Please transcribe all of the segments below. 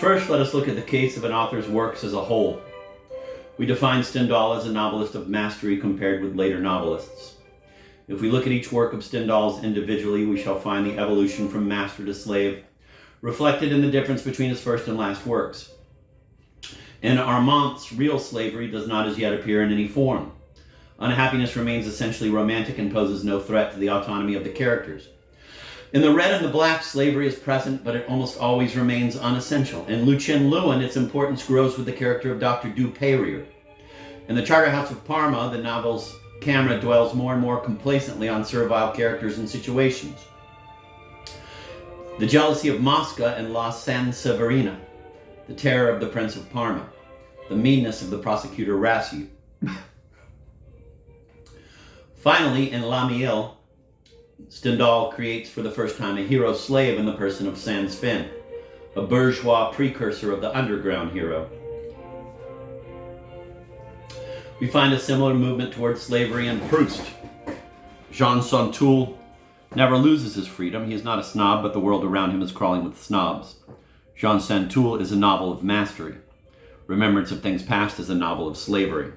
First, let us look at the case of an author's works as a whole. We define Stendhal as a novelist of mastery compared with later novelists. If we look at each work of Stendhal's individually, we shall find the evolution from master to slave, reflected in the difference between his first and last works. In Armand's real slavery does not as yet appear in any form. Unhappiness remains essentially romantic and poses no threat to the autonomy of the characters. In The Red and the Black, slavery is present, but it almost always remains unessential. In Lucien Leuwen, its importance grows with the character of Dr. Dupeyrier. In The Charterhouse of Parma, the novel's camera dwells more and more complacently on servile characters and situations. The jealousy of Mosca in La Sanseverina, the terror of the Prince of Parma, the meanness of the prosecutor Rassiu. Finally, in L'Amiel, Stendhal creates for the first time a hero-slave in the person of Saint-Svin, a bourgeois precursor of the underground hero. We find a similar movement towards slavery in Proust. Jean Santoul never loses his freedom. He is not a snob, but the world around him is crawling with snobs. Jean Santoul is a novel of mastery. Remembrance of Things Past is a novel of slavery.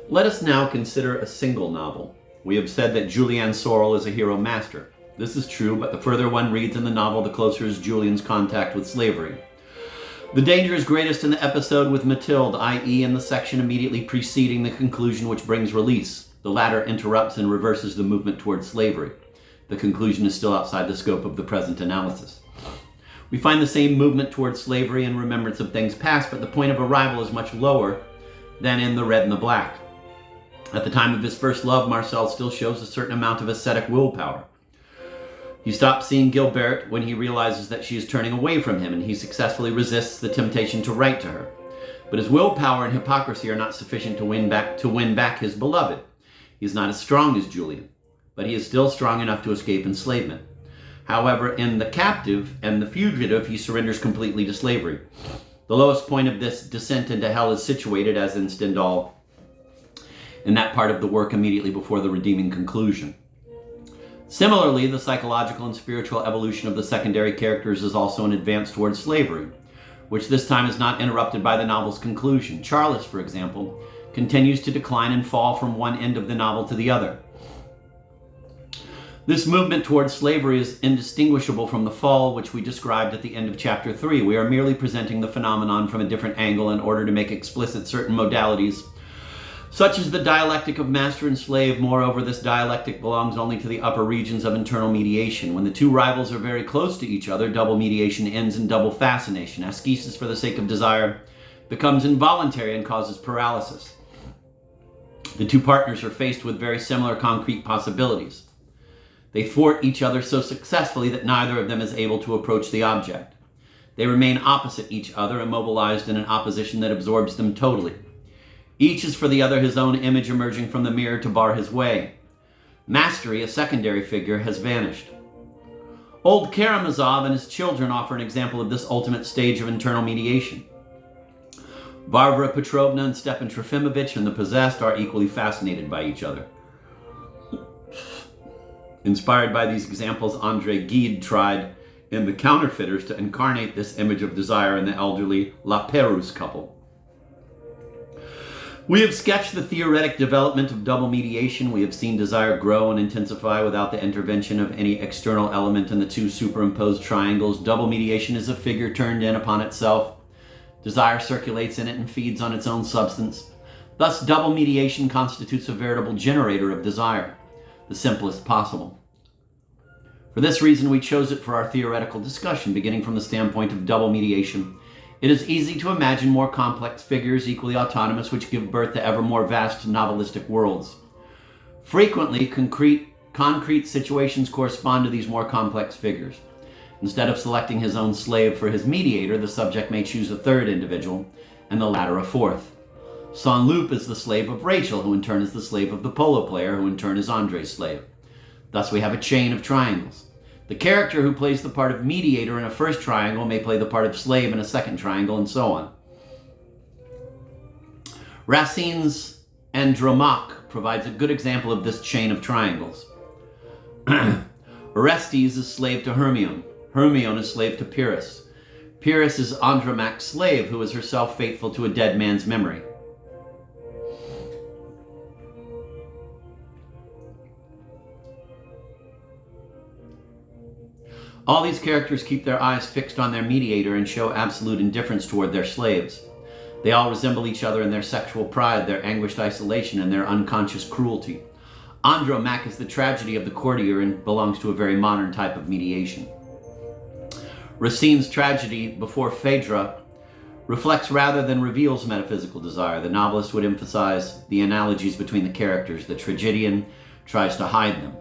Let us now consider a single novel. We have said that Julien Sorel is a hero master. This is true, but the further one reads in the novel, the closer is Julien's contact with slavery. The danger is greatest in the episode with Mathilde, i.e. in the section immediately preceding the conclusion which brings release. The latter interrupts and reverses the movement towards slavery. The conclusion is still outside the scope of the present analysis. We find the same movement towards slavery and remembrance of things past, but the point of arrival is much lower than in The Red and the Black. At the time of his first love, Marcel still shows a certain amount of ascetic willpower. He stops seeing Gilberte when he realizes that she is turning away from him, and he successfully resists the temptation to write to her. But his willpower and hypocrisy are not sufficient to win back his beloved. He is not as strong as Julien, but he is still strong enough to escape enslavement. However, in The Captive and The Fugitive, he surrenders completely to slavery. The lowest point of this descent into hell is situated, as in Stendhal, in that part of the work immediately before the redeeming conclusion. Similarly, the psychological and spiritual evolution of the secondary characters is also an advance towards slavery, which this time is not interrupted by the novel's conclusion. Charles, for example, continues to decline and fall from one end of the novel to the other. This movement towards slavery is indistinguishable from the fall, which we described at the end of chapter 3. We are merely presenting the phenomenon from a different angle in order to make explicit certain modalities, such as the dialectic of master and slave. Moreover, this dialectic belongs only to the upper regions of internal mediation. When the two rivals are very close to each other, double mediation ends in double fascination. Ascesis for the sake of desire becomes involuntary and causes paralysis. The two partners are faced with very similar concrete possibilities. They thwart each other so successfully that neither of them is able to approach the object. They remain opposite each other, immobilized in an opposition that absorbs them totally. Each is for the other his own image emerging from the mirror to bar his way. Mastery, a secondary figure, has vanished. Old Karamazov and his children offer an example of this ultimate stage of internal mediation. Varvara Petrovna and Stepan Trofimovich and the possessed are equally fascinated by each other. Inspired by these examples, André Gide tried in The Counterfeiters to incarnate this image of desire in the elderly La Pérouse couple. We have sketched the theoretic development of double mediation. We have seen desire grow and intensify without the intervention of any external element in the two superimposed triangles. Double mediation is a figure turned in upon itself. Desire circulates in it and feeds on its own substance. Thus, double mediation constitutes a veritable generator of desire, the simplest possible. For this reason, we chose it for our theoretical discussion, beginning from the standpoint of double mediation. It is easy to imagine more complex figures, equally autonomous, which give birth to ever more vast novelistic worlds. Frequently, concrete situations correspond to these more complex figures. Instead of selecting his own slave for his mediator, the subject may choose a third individual, and the latter a fourth. Saint-Loup is the slave of Rachel, who in turn is the slave of the polo player, who in turn is André's slave. Thus we have a chain of triangles. The character who plays the part of mediator in a first triangle may play the part of slave in a second triangle, and so on. Racine's Andromache provides a good example of this chain of triangles. Orestes is slave to Hermione. Hermione is slave to Pyrrhus. Pyrrhus is Andromache's slave, who is herself faithful to a dead man's memory. All these characters keep their eyes fixed on their mediator and show absolute indifference toward their slaves. They all resemble each other in their sexual pride, their anguished isolation, and their unconscious cruelty. Andromache is the tragedy of the courtier and belongs to a very modern type of mediation. Racine's tragedy before Phaedra reflects rather than reveals metaphysical desire. The novelist would emphasize the analogies between the characters. The tragedian tries to hide them.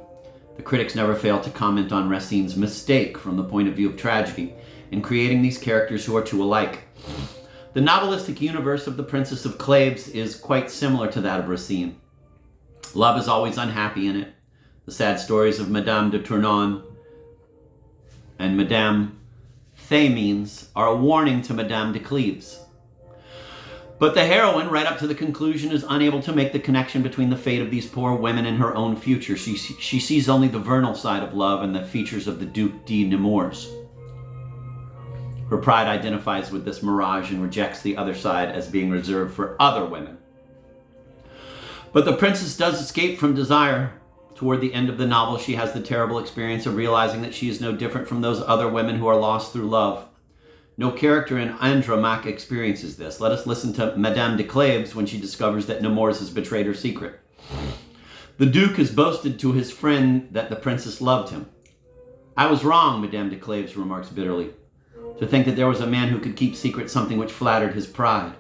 The critics never fail to comment on Racine's mistake from the point of view of tragedy in creating these characters who are too alike. The novelistic universe of the Princess of Cleves is quite similar to that of Racine. Love is always unhappy in it. The sad stories of Madame de Tournon and Madame Thamines are a warning to Madame de Cleves. But the heroine, right up to the conclusion, is unable to make the connection between the fate of these poor women and her own future. She sees only the vernal side of love and the features of the Duc de Nemours. Her pride identifies with this mirage and rejects the other side as being reserved for other women. But the princess does escape from desire. Toward the end of the novel, she has the terrible experience of realizing that she is no different from those other women who are lost through love. No character in Andromache experiences this. Let us listen to Madame de Cleves when she discovers that Nemours has betrayed her secret. The Duke has boasted to his friend that the princess loved him. I was wrong, Madame de Cleves remarks bitterly, to think that there was a man who could keep secret something which flattered his pride.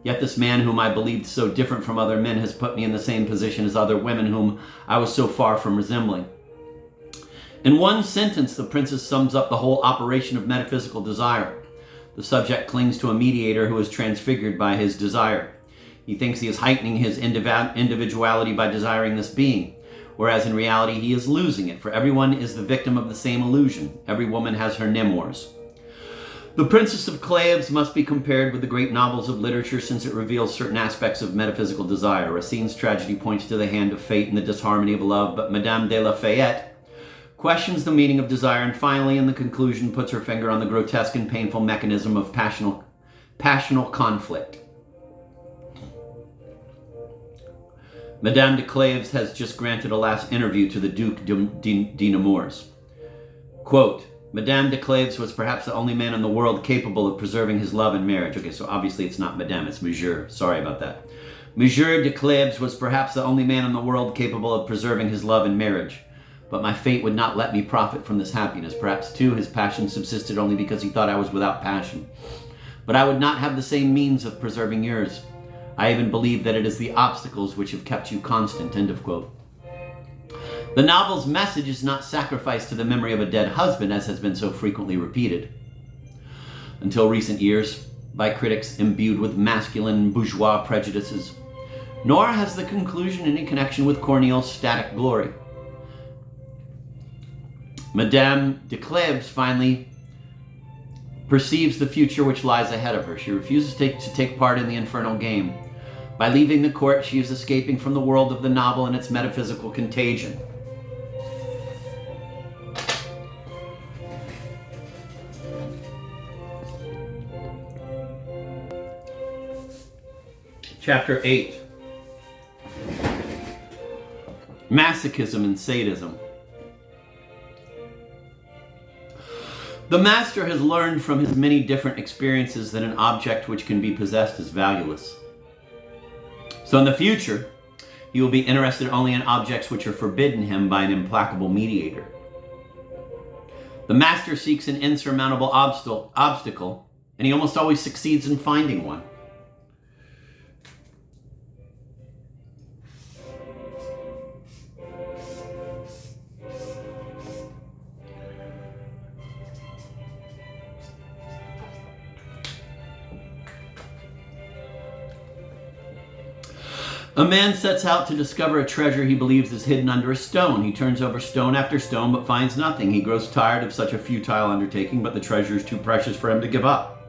Yet this man whom I believed so different from other men has put me in the same position as other women whom I was so far from resembling. In one sentence, the princess sums up the whole operation of metaphysical desire. The subject clings to a mediator who is transfigured by his desire. He thinks he is heightening his individuality by desiring this being, whereas in reality he is losing it, for everyone is the victim of the same illusion. Every woman has her Nemours. The Princess of Cleves must be compared with the great novels of literature since it reveals certain aspects of metaphysical desire. Racine's tragedy points to the hand of fate and the disharmony of love, but Madame de la Fayette questions the meaning of desire, and finally, in the conclusion, puts her finger on the grotesque and painful mechanism of passional conflict. Madame de Cleves has just granted a last interview to the Duc de Nemours. Quote, Madame de Cleves was perhaps the only man in the world capable of preserving his love in marriage. Okay, so obviously it's not Madame, it's Monsieur. Sorry about that. Monsieur de Cleves was perhaps the only man in the world capable of preserving his love in marriage. But my fate would not let me profit from this happiness. Perhaps, too, his passion subsisted only because he thought I was without passion. But I would not have the same means of preserving yours. I even believe that it is the obstacles which have kept you constant. End of quote. The novel's message is not sacrifice to the memory of a dead husband, as has been so frequently repeated, until recent years, by critics imbued with masculine bourgeois prejudices. Nor has the conclusion any connection with Corneille's static glory. Madame de Cleves finally perceives the future which lies ahead of her. She refuses to take part in the infernal game. By leaving the court, she is escaping from the world of the novel and its metaphysical contagion. Chapter 8. Masochism and sadism. The master has learned from his many different experiences that an object which can be possessed is valueless. So in the future, he will be interested only in objects which are forbidden him by an implacable mediator. The master seeks an insurmountable obstacle, and he almost always succeeds in finding one. A man sets out to discover a treasure he believes is hidden under a stone. He turns over stone after stone but finds nothing. He grows tired of such a futile undertaking, but the treasure is too precious for him to give up.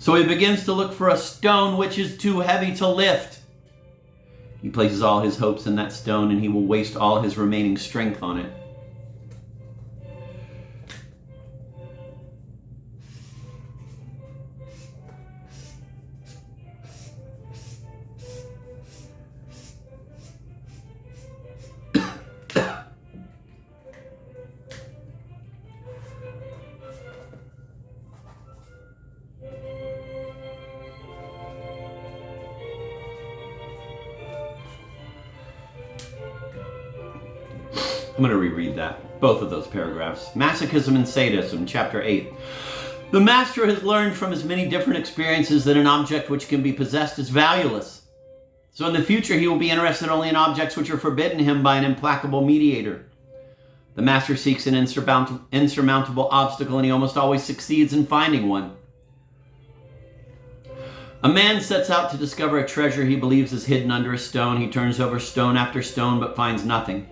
So he begins to look for a stone which is too heavy to lift. He places all his hopes in that stone, and he will waste all his remaining strength on it. I'm going to reread that, both of those paragraphs. Masochism and Sadism, Chapter 8. The master has learned from his many different experiences that an object which can be possessed is valueless. So in the future, he will be interested only in objects which are forbidden him by an implacable mediator. The master seeks an insurmountable obstacle, and he almost always succeeds in finding one. A man sets out to discover a treasure he believes is hidden under a stone. He turns over stone after stone, but finds nothing.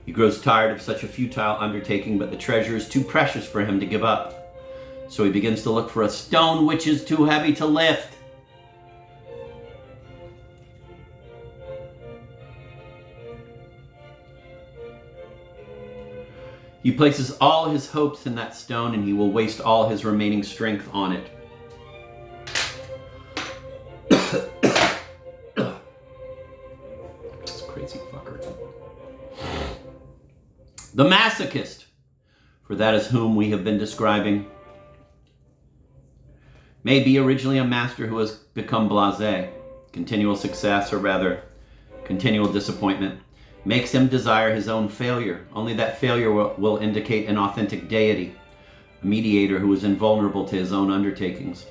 He grows tired of such a futile undertaking, but the treasure is too precious for him to give up. So he begins to look for a stone which is too heavy to lift. He places all his hopes in that stone, and he will waste all his remaining strength on it. This crazy fucker. The masochist, for that is whom we have been describing, may be originally a master who has become blasé. Continual success, or rather, continual disappointment, makes him desire his own failure. Only that failure will indicate an authentic deity, a mediator who is invulnerable to his own undertakings.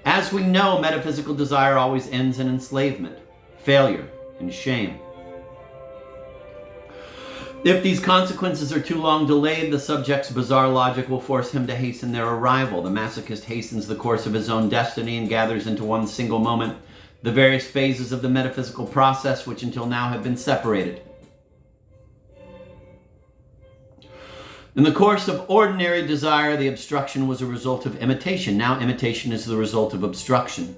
As we know, metaphysical desire always ends in enslavement, failure, and shame. If these consequences are too long delayed, the subject's bizarre logic will force him to hasten their arrival. The masochist hastens the course of his own destiny and gathers into one single moment the various phases of the metaphysical process which until now have been separated. In the course of ordinary desire, the obstruction was a result of imitation. Now imitation is the result of obstruction.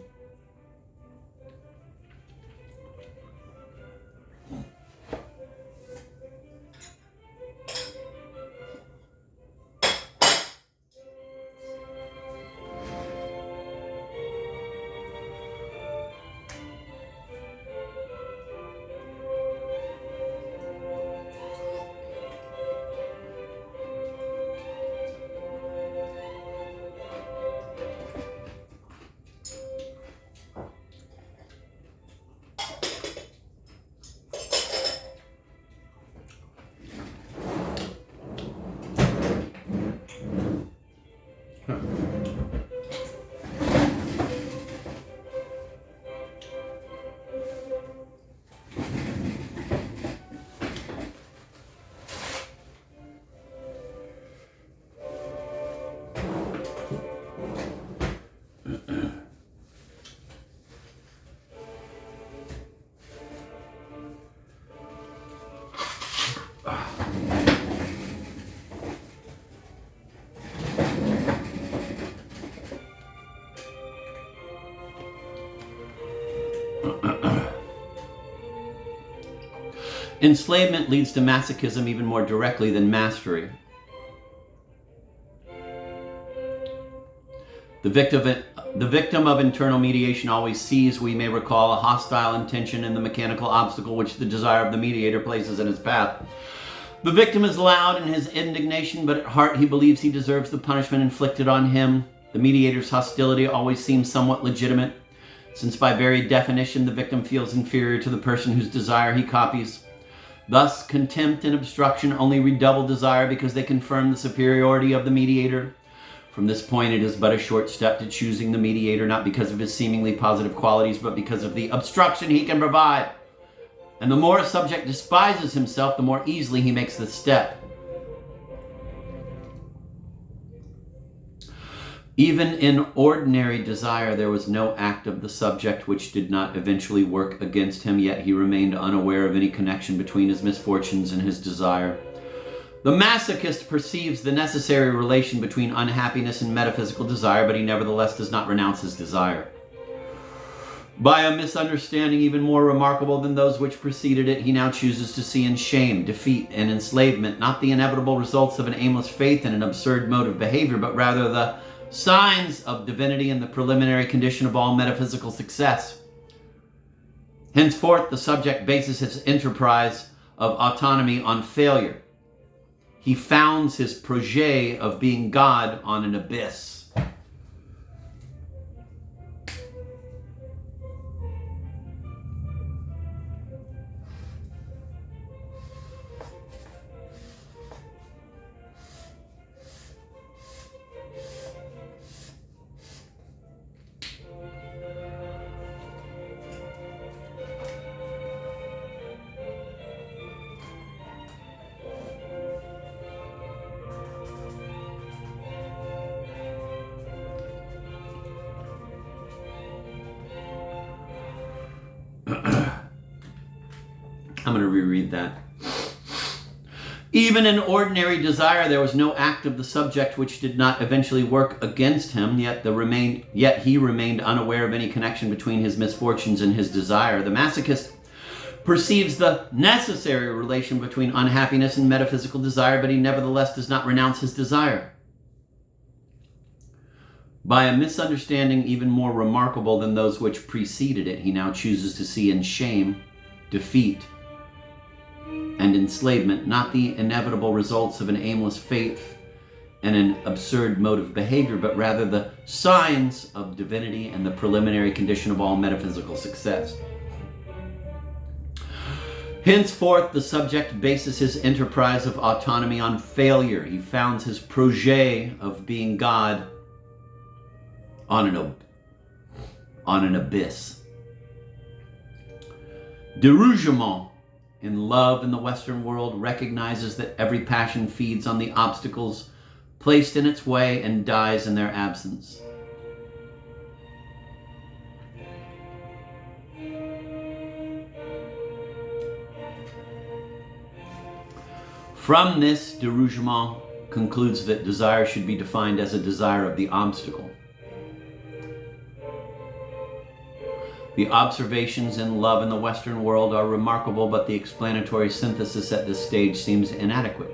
Enslavement leads to masochism even more directly than mastery. The victim of internal mediation always sees, we may recall, a hostile intention in the mechanical obstacle which the desire of the mediator places in his path. The victim is loud in his indignation, but at heart he believes he deserves the punishment inflicted on him. The mediator's hostility always seems somewhat legitimate, since by very definition the victim feels inferior to the person whose desire he copies. Thus, contempt and obstruction only redouble desire because they confirm the superiority of the mediator. From this point, it is but a short step to choosing the mediator, not because of his seemingly positive qualities, but because of the obstruction he can provide. And the more a subject despises himself, the more easily he makes this step. Even in ordinary desire, there was no act of the subject which did not eventually work against him, yet he remained unaware of any connection between his misfortunes and his desire. The masochist perceives the necessary relation between unhappiness and metaphysical desire, but he nevertheless does not renounce his desire. By a misunderstanding even more remarkable than those which preceded it, he now chooses to see in shame, defeat, and enslavement not the inevitable results of an aimless faith and an absurd mode of behavior, but rather the signs of divinity and the preliminary condition of all metaphysical success. Henceforth, the subject bases his enterprise of autonomy on failure. He founds his projet of being God on an abyss. I'm going to reread that. Even in ordinary desire, there was no act of the subject which did not eventually work against him, yet he remained unaware of any connection between his misfortunes and his desire. The masochist perceives the necessary relation between unhappiness and metaphysical desire, but he nevertheless does not renounce his desire. By a misunderstanding even more remarkable than those which preceded it, he now chooses to see in shame, defeat, and enslavement not the inevitable results of an aimless faith and an absurd mode of behavior, but rather the signs of divinity and the preliminary condition of all metaphysical success. Henceforth, the subject bases his enterprise of autonomy on failure. He founds his projet of being God on an abyss. Derougement in love in the Western world recognizes that every passion feeds on the obstacles placed in its way and dies in their absence. From this, Derougement concludes that desire should be defined as a desire of the obstacle. The observations in love in the Western world are remarkable, but the explanatory synthesis at this stage seems inadequate.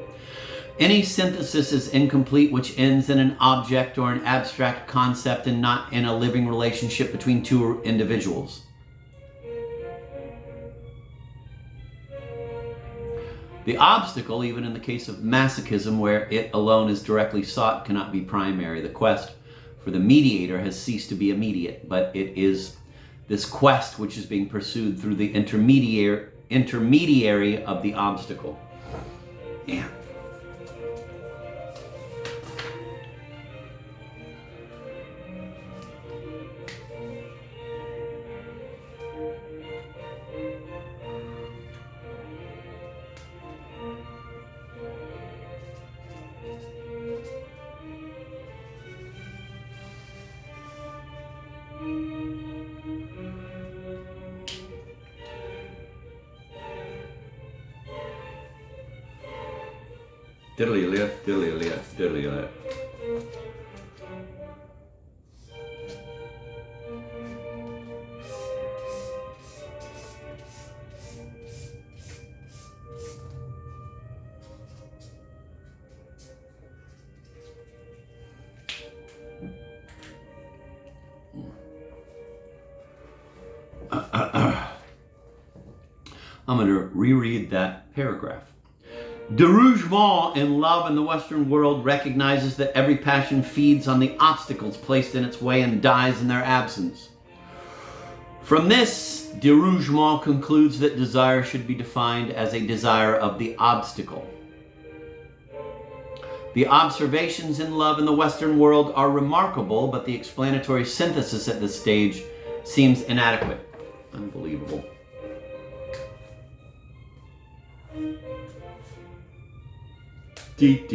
Any synthesis is incomplete which ends in an object or an abstract concept and not in a living relationship between two individuals. The obstacle, even in the case of masochism, where it alone is directly sought, cannot be primary. The quest for the mediator has ceased to be immediate, but it is this quest which is being pursued through the intermediary of the obstacle. Yeah. Diddly-lit, diddly-lit, diddly-lit. I'm going to reread that paragraph. Derougement in love in the Western world recognizes that every passion feeds on the obstacles placed in its way and dies in their absence. From this, Derougement concludes that desire should be defined as a desire of the obstacle. The observations in love in the Western world are remarkable, but the explanatory synthesis at this stage seems inadequate. Unbelievable. Deep.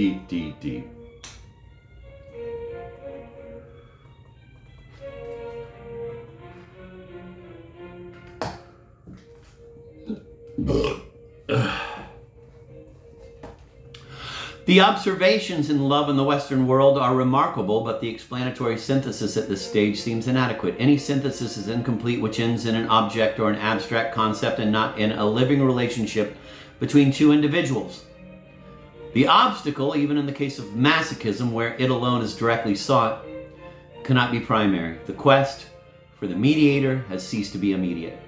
The observations in love in the Western world are remarkable, but the explanatory synthesis at this stage seems inadequate. Any synthesis is incomplete which ends in an object or an abstract concept and not in a living relationship between two individuals. The obstacle, even in the case of masochism, where it alone is directly sought, cannot be primary. The quest for the mediator has ceased to be immediate.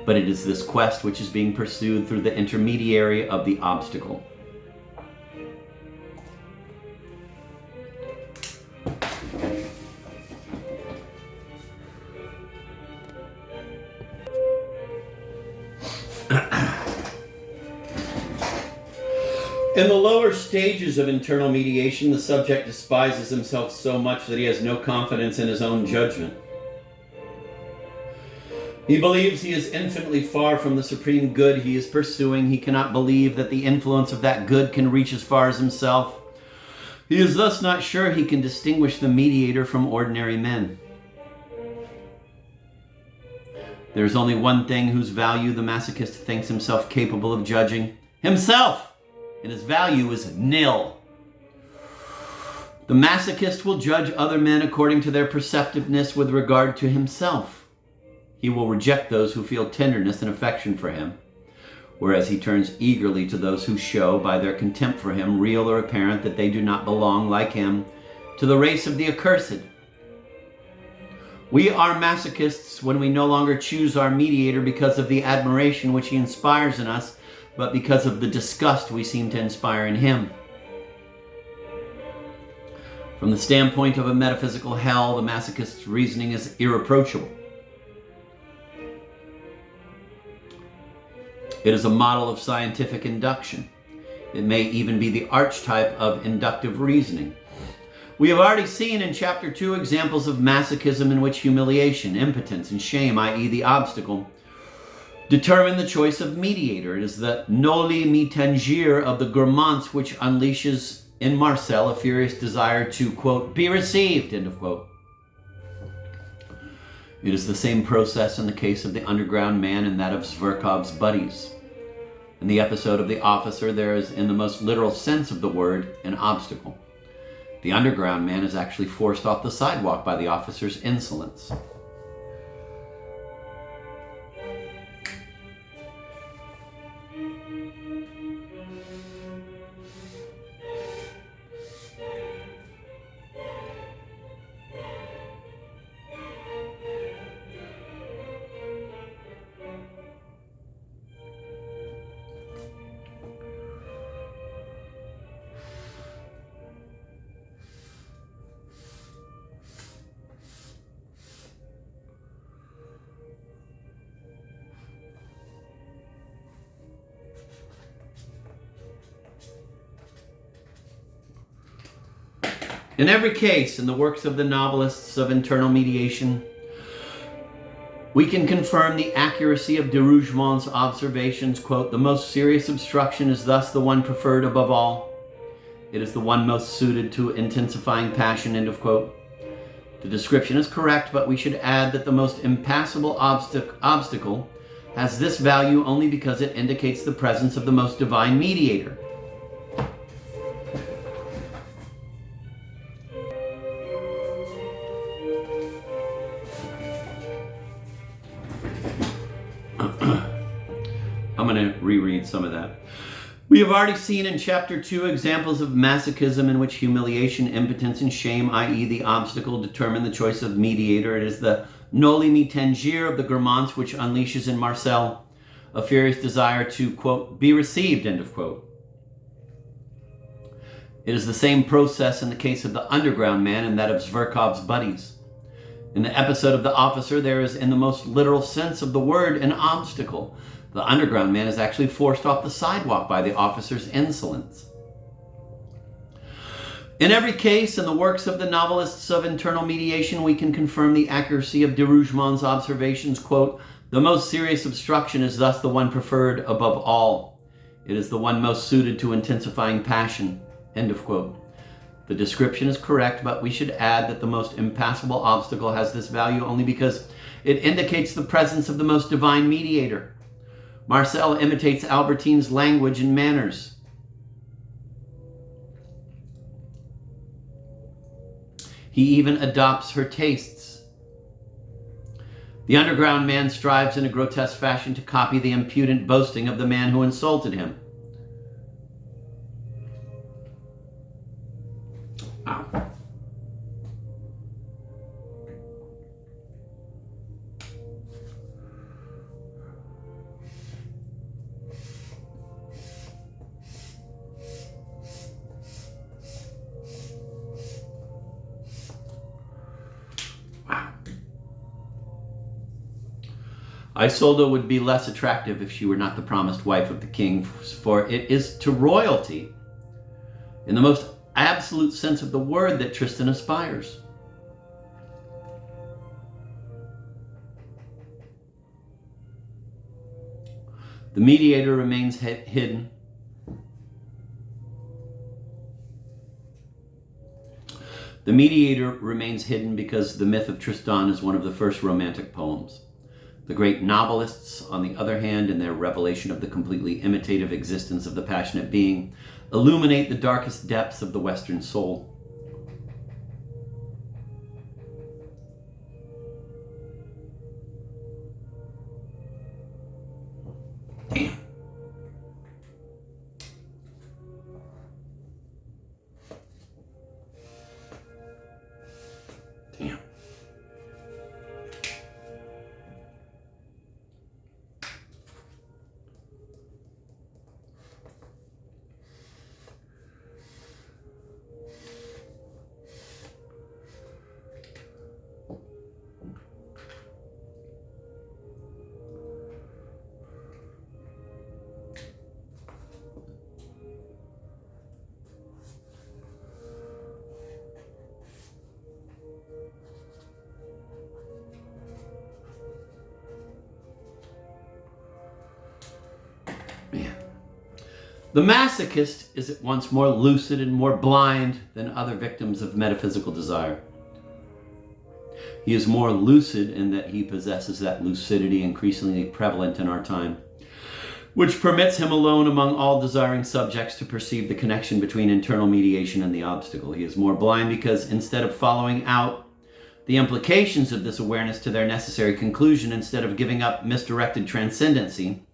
But it is this quest which is being pursued through the intermediary of the obstacle. In the lower stages of internal mediation, the subject despises himself so much that he has no confidence in his own judgment. He believes he is infinitely far from the supreme good he is pursuing. He cannot believe that the influence of that good can reach as far as himself. He is thus not sure he can distinguish the mediator from ordinary men. There is only one thing whose value the masochist thinks himself capable of judging: himself! And his value is nil. The masochist will judge other men according to their perceptiveness with regard to himself. He will reject those who feel tenderness and affection for him, whereas he turns eagerly to those who show, by their contempt for him, real or apparent, that they do not belong, like him, to the race of the accursed. We are masochists when we no longer choose our mediator because of the admiration which he inspires in us, but because of the disgust we seem to inspire in him. From the standpoint of a metaphysical hell, the masochist's reasoning is irreproachable. It is a model of scientific induction. It may even be the archetype of inductive reasoning. We have already seen in Chapter 2 examples of masochism in which humiliation, impotence, and shame, i.e. the obstacle, determine the choice of mediator. It is the noli me tangere of the gourmands which unleashes in Marcel a furious desire to, quote, be received, end of quote. It is the same process in the case of the underground man and that of Zverkov's buddies. In the episode of the officer, there is, in the most literal sense of the word, an obstacle. The underground man is actually forced off the sidewalk by the officer's insolence. In every case, in the works of the novelists of internal mediation, we can confirm the accuracy of de Rougemont's observations, quote, the most serious obstruction is thus the one preferred above all. It is the one most suited to intensifying passion, end of quote. The description is correct, but we should add that the most impassable obstacle has this value only because it indicates the presence of the most divine mediator. I'm going to reread some of that. We have already seen in Chapter 2 examples of masochism in which humiliation, impotence, and shame, i.e. the obstacle, determine the choice of mediator. It is the noli me tangere of the gourmands which unleashes in Marcel a furious desire to, quote, be received, end of quote. It is the same process in the case of the underground man and that of Zverkov's buddies. In the episode of the officer, there is, in the most literal sense of the word, an obstacle. The underground man is actually forced off the sidewalk by the officer's insolence. In every case, in the works of the novelists of internal mediation, we can confirm the accuracy of de Rougemont's observations, quote, the most serious obstruction is thus the one preferred above all. It is the one most suited to intensifying passion, end of quote. The description is correct, but we should add that the most impassable obstacle has this value only because it indicates the presence of the most divine mediator. Marcel imitates Albertine's language and manners. He even adopts her tastes. The underground man strives in a grotesque fashion to copy the impudent boasting of the man who insulted him. Wow. Isolde would be less attractive if she were not the promised wife of the king, for it is to royalty, in the most absolute sense of the word, that Tristan aspires. The mediator remains hidden. The mediator remains hidden because the myth of Tristan is one of the first romantic poems. The great novelists, on the other hand, in their revelation of the completely imitative existence of the passionate being, illuminate the darkest depths of the Western soul. Damn. Damn. The masochist is at once more lucid and more blind than other victims of metaphysical desire. He is more lucid in that he possesses that lucidity increasingly prevalent in our time, which permits him alone among all desiring subjects to perceive the connection between internal mediation and the obstacle. He is more blind because instead of following out the implications of this awareness to their necessary conclusion, instead of giving up misdirected transcendency,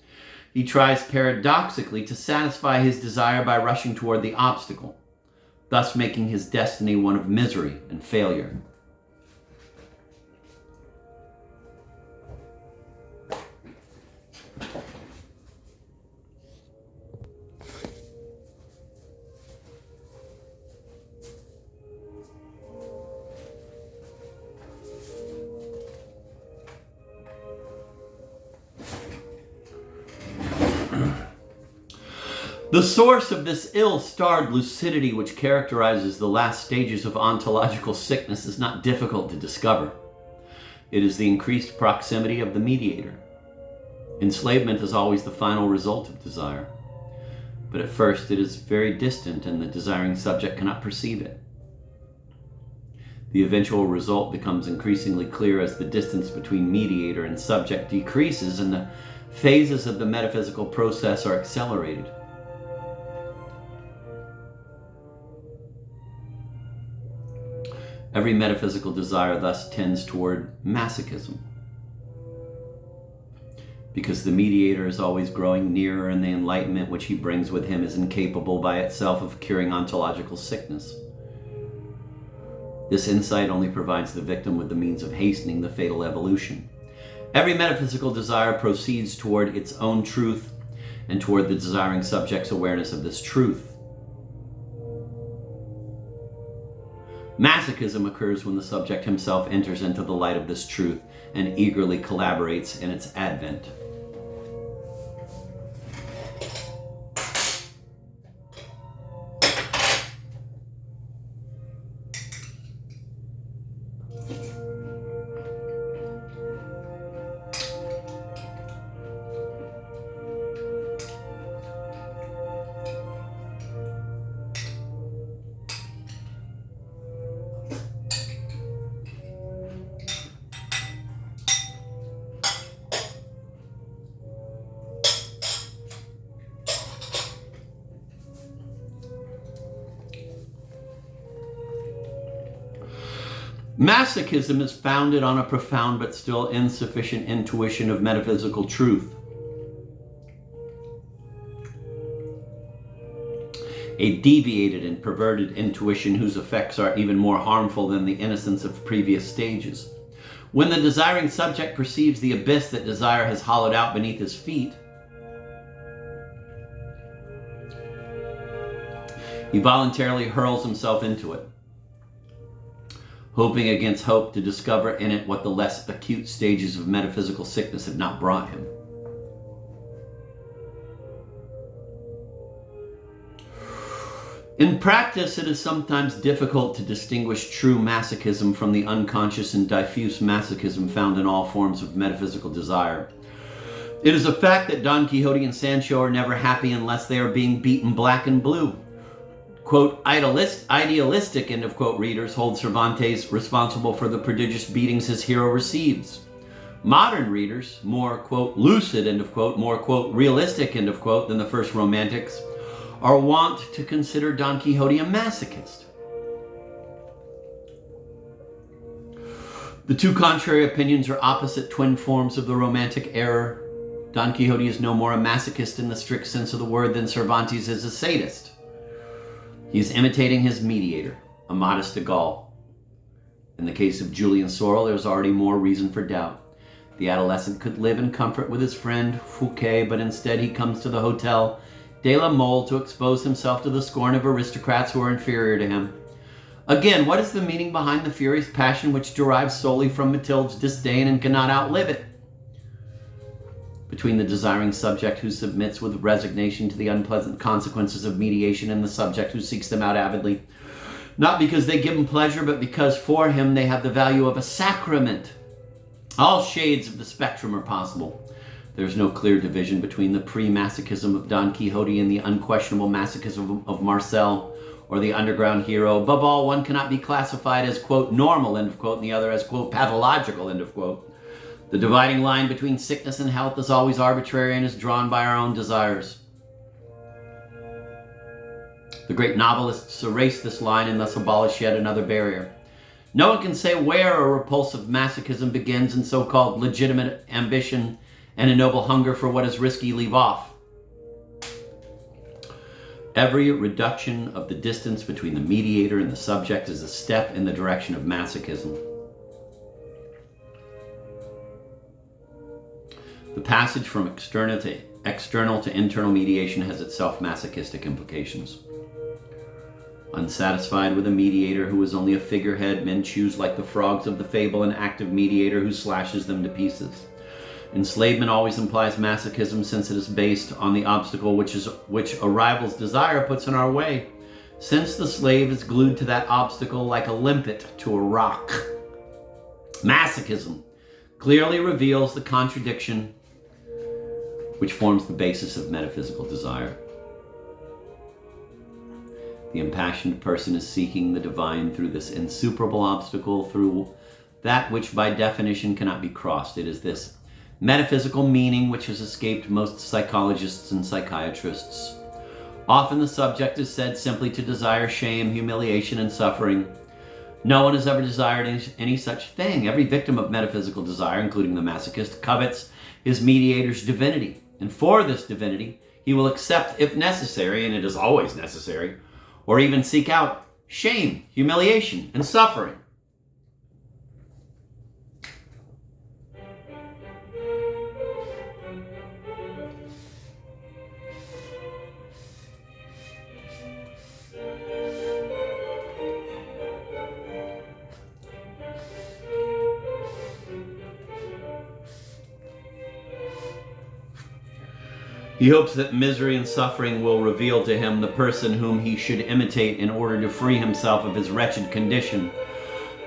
he tries paradoxically to satisfy his desire by rushing toward the obstacle, thus making his destiny one of misery and failure. The source of this ill-starred lucidity which characterizes the last stages of ontological sickness is not difficult to discover. It is the increased proximity of the mediator. Enslavement is always the final result of desire, but at first it is very distant and the desiring subject cannot perceive it. The eventual result becomes increasingly clear as the distance between mediator and subject decreases and the phases of the metaphysical process are accelerated. Every metaphysical desire thus tends toward masochism, because the mediator is always growing nearer and the enlightenment which he brings with him is incapable by itself of curing ontological sickness. This insight only provides the victim with the means of hastening the fatal evolution. Every metaphysical desire proceeds toward its own truth and toward the desiring subject's awareness of this truth. Masochism occurs when the subject himself enters into the light of this truth and eagerly collaborates in its advent. Masochism is founded on a profound but still insufficient intuition of metaphysical truth. A deviated and perverted intuition whose effects are even more harmful than the innocence of previous stages. When the desiring subject perceives the abyss that desire has hollowed out beneath his feet, he voluntarily hurls himself into it, hoping against hope to discover in it what the less acute stages of metaphysical sickness have not brought him. In practice, it is sometimes difficult to distinguish true masochism from the unconscious and diffuse masochism found in all forms of metaphysical desire. It is a fact that Don Quixote and Sancho are never happy unless they are being beaten black and blue. Quote, idealistic, end of quote, readers hold Cervantes responsible for the prodigious beatings his hero receives. Modern readers, more, quote, lucid, end of quote, more, quote, realistic, end of quote, than the first romantics, are wont to consider Don Quixote a masochist. The two contrary opinions are opposite twin forms of the romantic error. Don Quixote is no more a masochist in the strict sense of the word than Cervantes is a sadist. He is imitating his mediator, Amadis de Gaul. In the case of Julian Sorel, there is already more reason for doubt. The adolescent could live in comfort with his friend Fouquet, but instead he comes to the Hotel de la Mole to expose himself to the scorn of aristocrats who are inferior to him. Again, what is the meaning behind the furious passion which derives solely from Mathilde's disdain and cannot outlive it? Between the desiring subject who submits with resignation to the unpleasant consequences of mediation and the subject who seeks them out avidly, not because they give him pleasure, but because for him they have the value of a sacrament. All shades of the spectrum are possible. There's no clear division between the pre-masochism of Don Quixote and the unquestionable masochism of Marcel or the underground hero. Above all, one cannot be classified as, quote, normal, end of quote, and the other as, quote, pathological, end of quote. The dividing line between sickness and health is always arbitrary and is drawn by our own desires. The great novelists erase this line and thus abolish yet another barrier. No one can say where a repulsive masochism begins and so-called legitimate ambition and a noble hunger for what is risky leave off. Every reduction of the distance between the mediator and the subject is a step in the direction of masochism. The passage from external to internal mediation has itself masochistic implications. Unsatisfied with a mediator who is only a figurehead, men choose like the frogs of the fable an active mediator who slashes them to pieces. Enslavement always implies masochism, since it is based on the obstacle which a rival's desire puts in our way, since the slave is glued to that obstacle like a limpet to a rock. Masochism clearly reveals the contradiction which forms the basis of metaphysical desire. The impassioned person is seeking the divine through this insuperable obstacle, through that which by definition cannot be crossed. It is this metaphysical meaning which has escaped most psychologists and psychiatrists. Often the subject is said simply to desire shame, humiliation, and suffering. No one has ever desired any such thing. Every victim of metaphysical desire, including the masochist, covets his mediator's divinity. And for this divinity, he will accept, if necessary, and it is always necessary, or even seek out shame, humiliation, and suffering. He hopes that misery and suffering will reveal to him the person whom he should imitate in order to free himself of his wretched condition.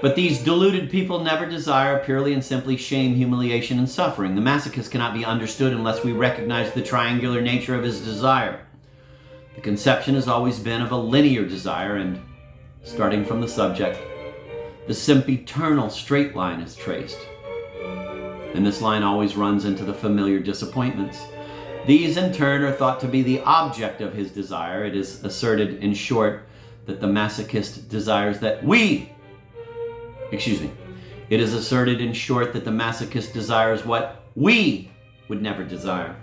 But these deluded people never desire purely and simply shame, humiliation, and suffering. The masochist cannot be understood unless we recognize the triangular nature of his desire. The conception has always been of a linear desire, and starting from the subject, the sempiternal straight line is traced. And this line always runs into the familiar disappointments. These, in turn, are thought to be the object of his desire. It is asserted, in short, that the masochist desires that we Excuse me. It is asserted, in short, that the masochist desires what we would never desire.